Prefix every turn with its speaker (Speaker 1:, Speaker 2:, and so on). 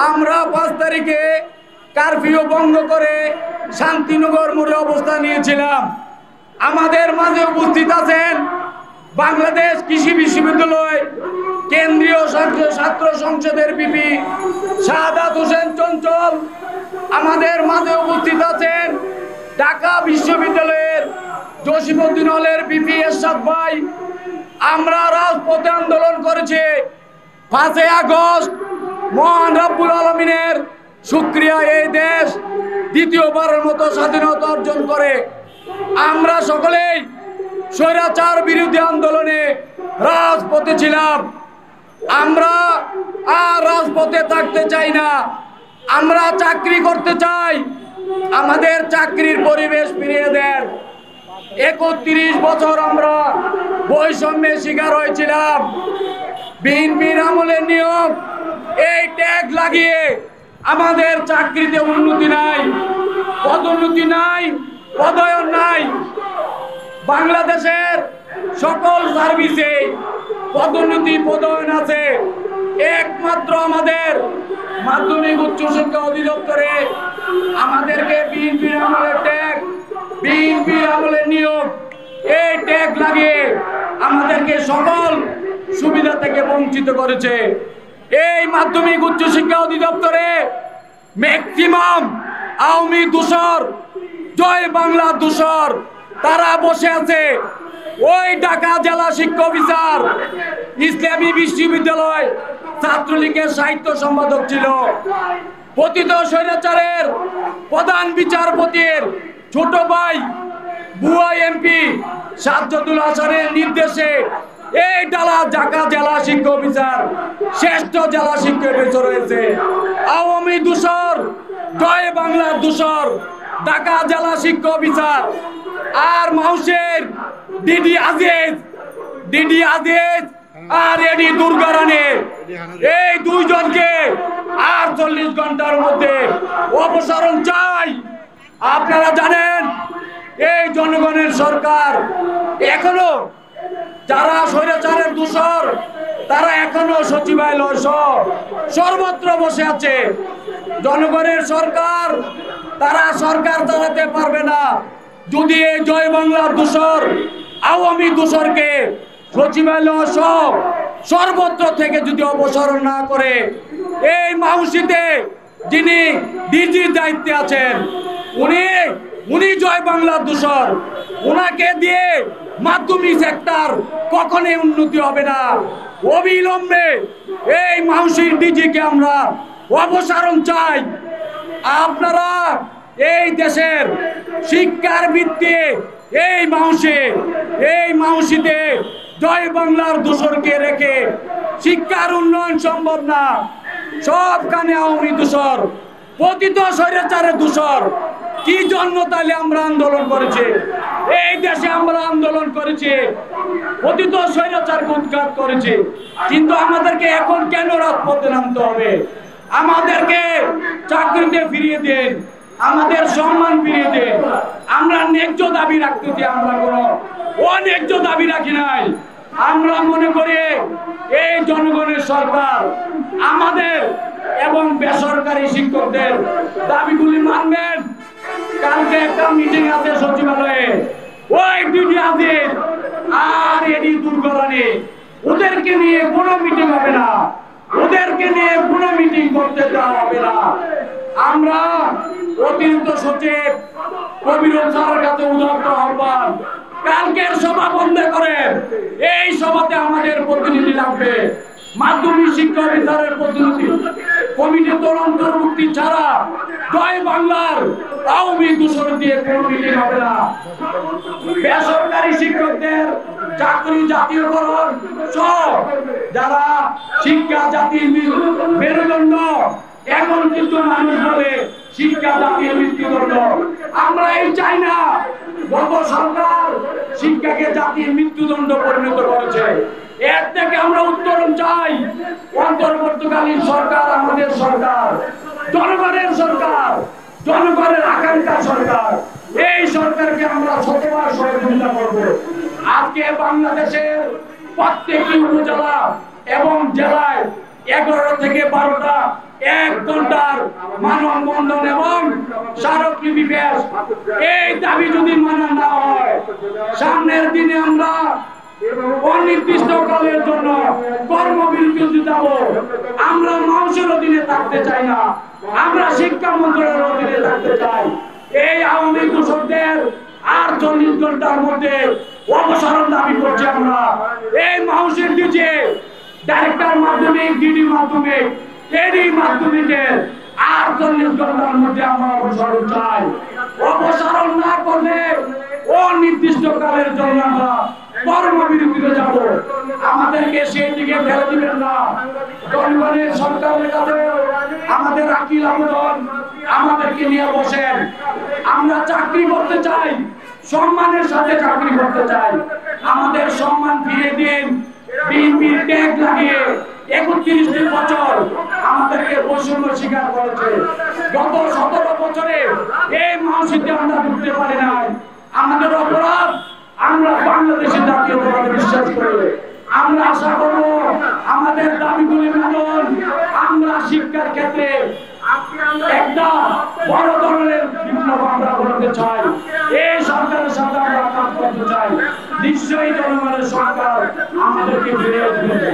Speaker 1: আমরা 5 তারিখে কারফিউ ভঙ্গ করে শান্তিনগর মোড়ে অবস্থান নিয়েছিলাম। আমাদের মাঝে উপস্থিত আছেন বাংলাদেশ কৃষি বিশ্ববিদ্যালয় কেন্দ্রীয় ছাত্র সংসদের ভিপি শাহাদাত হোসেন চঞ্চল। আমাদের মাঝে উপস্থিত আছেন ঢাকা বিশ্ববিদ্যালয়ের জসিমউদ্দিন হলের ভিপি এরশাদ ভাই। আমরা রাজপথে আন্দোলন করেছি 5 আগস্ট মহান রব্বুল আলামিনের শুকরিয়া এই দেশ দ্বিতীয়বারের মতো স্বাধীনতা অর্জন করে। আমরা সকলেই স্বৈরাচার বিরোধী আন্দোলনে রাজপথে ছিলাম। আমরা আর রাজপথে থাকতে চাই না। আমরা চাকরি করতে চাই। আমাদের চাকরির পরিবেশ ফিরিয়ে দেন। 31 বছর আমরা বৈষম্যের শিকার হয়েছিলাম। বিএনপির আমলের নিয়ম এই ট্যাগ লাগিয়ে আমাদের চাকরিতে উন্নতি নাই, পদোন্নতি নাই, পদায়ন নাই। বাংলাদেশের সকল সার্ভিসে পদোন্নতি পদায়ন আছে। একমাত্র আমাদের মাধ্যমিক উচ্চ শিক্ষা অধিদপ্তরে আমাদেরকে বিএনপির আমলের ট্যাগ, বিএনপির আমলের নিয়োগ, এই ট্যাগ লাগিয়ে আমাদেরকে সকল সুবিধা থেকে বঞ্চিত করেছে। এই মাধ্যমিক উচ্চ শিক্ষা অধিদপ্তরে ম্যাক্সিমাম আওয়ামী দূষর, জয় বাংলা দূষর তারা বসে আছে। ওই ঢাকা জেলা শিক্ষা অফিসার ইসলামী বিশ্ববিদ্যালয় ছাত্রলীগের সাহিত্য সম্পাদক ছিল। পতিত স্বৈরাচারের প্রধান বিচারপতির ছোট ভাই বুয়া এমপি সাজ্জাদুল হাসানের নির্দেশে এই ঢাকা জেলা শিক্ষা অফিসার শ্রেষ্ঠ জেলা শিক্ষা অফিসার হয়েছে। আওয়ামী দূষর, জয় বাংলা দূষর ঢাকা জেলা শিক্ষা অফিসার। আর মাউসের ডিডি আজিজ আর এডি দুর্গারানী, এই দুইজনকে 48 ঘন্টার মধ্যে অপসারণ চাই। আপনারা জানেন এই জনগণের সরকার এখনো, যারা স্বৈরাচারের দূষর তারা এখনো সচিবালয় সহ সর্বত্র বসে আছে। জনগণের সরকার, তারা সরকার চালাতে পারবে না যদি এই জয় বাংলার দূষর, আওয়ামী দূষরকে সচিবালয় সহ সর্বত্র থেকে যদি অপসারণ না করে। এই মাউসিতে যিনি ডিজির দায়িত্বে আছেন উনি জয় বাংলার দূষর। ওনাকে দিয়ে মাধ্যমিক সেক্টর কখনোই উন্নতি হবে না। অবিলম্বে এই মাউসির ডিজিকে আমরা অপসারণ চাই। আপনারা এই দেশের শিক্ষার ভিত্তি এই মাউসিতে জয় বাংলার দূষরকে রেখে শিক্ষার উন্নয়ন সম্ভব না। সবখানে আওয়ামী দূষর, পতিত স্বৈরাচারের দূষর। কি জন্য তাহলে আমরা আন্দোলন করেছি? এই দেশে আমরা আন্দোলন করেছি, পতিত স্বৈরাচারকে উৎখাত করেছি। কিন্তু আমাদেরকে এখন কেন রাজপথে নামতে হবে? আমাদেরকে চাকরিতে ফিরিয়ে দেন, আমাদের সম্মান ফিরিয়ে দেন। আমরা ন্যায্য দাবি রাখতেছি, আমরা কোনো অন্যায্য দাবি রাখি নাই। আমরা মনে করি এই জনগণের সরকার আমাদের এবং বেসরকারি শিক্ষকদের দাবিগুলি মানবেন। কালকে একটা মিটিং আছে সচিবালয়ে, ওই ডিডি আজিজ আর এডি দুর্গারানী, ওদেরকে নিয়ে কোনো মিটিং হবে না, ওদেরকে নিয়ে কোনো মিটিং করতে দেওয়া হবে না। আমরা অতিরিক্ত সচিব কবিরুল স্যারের কাছে উদাত্ত আহ্বান, কালকের সভা বন্ধ করেন। এই সভাতে আমাদের প্রতিনিধি লাগবে, মাধ্যমিক শিক্ষা অফিসারের প্রতিনিধি কমিটিতে অন্তর্ভুক্তি ছাড়া জয় বাংলার আওয়ামী দূষণ দিয়ে কোনো মিটিং হবে না। বেসরকারি শিক্ষকদের চাকরি জাতীয়করণ সহ যারা শিক্ষা জাতির মেরুদণ্ড, এখন কিন্তু মানুষ বলে শিক্ষা জাতীয় মৃত্যুদণ্ড। আমরা এই চাই না। গত সরকার শিক্ষাকে জাতির মৃত্যুদণ্ড পরিণত করেছে। এর থেকে আমরা উত্তরণ চাই। অন্তর্বর্তীকালীন সরকার আমাদের সরকার, জনগণের সরকার, জনগণের আকাঙ্ক্ষা সরকার। এই সরকারকে আমরা শতবার সহযোগিতা করব। আজকে বাংলাদেশের প্রত্যেকটি উপজেলা এবং জেলায় 11 থেকে 12টা 1 ঘন্টার মানববন্ধন এবং স্মারকলিপি পেশ, এই দাবি যদি মানা না হয় সামনের দিনে আমরা অনির্দিষ্টকালের জন্য কর্মবিরতি যাব। আমরা মানুষের অধীনে থাকতে চাই না, আমরা শিক্ষা মন্ত্রণালয়ের অধীনে থাকতে চাই। এই আওয়ামী দূষকদের 48 ঘন্টার মধ্যে অপসারণ দাবি করছি আমরা। এই মানুষের দিকে ডাইরেক্টর মাধ্যমিক, ডিডি মাধ্যমিক, এডি মাধ্যমিকের 48 ঘন্টার মধ্যে আমরা অপসারণ চাই। অপসারণ না করলে অনির্দিষ্টকালের জন্য আমরা কর্মবিরতিতে যাব। আমাদেরকে সেই দিকে ফেলে দিবেন না। জনগণের সরকারের কাছে আমাদের আকিল আবেদন, আমাদেরকে নিয়ে বসেন। আমরা চাকরি করতে চাই, সম্মানের সাথে চাকরি করতে চাই। আমাদের সম্মান ফিরে দিন। বিএনপির ট্যাগ লাগিয়ে 31 বছর আমাদেরকে বৈষম্য স্বীকার করেছে। গত 17 বছরে এই মহাসিদ্ধে আমরা ঢুকতে পারি নাই। আমাদের অপরাধ, আমরা বাংলাদেশে জাতীয়তাবাদে বিশ্বাস করি। আমরা আশা করব আমাদের দাবিগুলি মানুন। আমরা শিক্ষার ক্ষেত্রে একটা বড় ধরনের বিপ্লব আমরা করতে চাই। এই সরকারের সাথে আমরা কাজ করতে চাই। নিশ্চয়ই জনগণের সরকার আমাদেরকে ফিরিয়ে দিবে।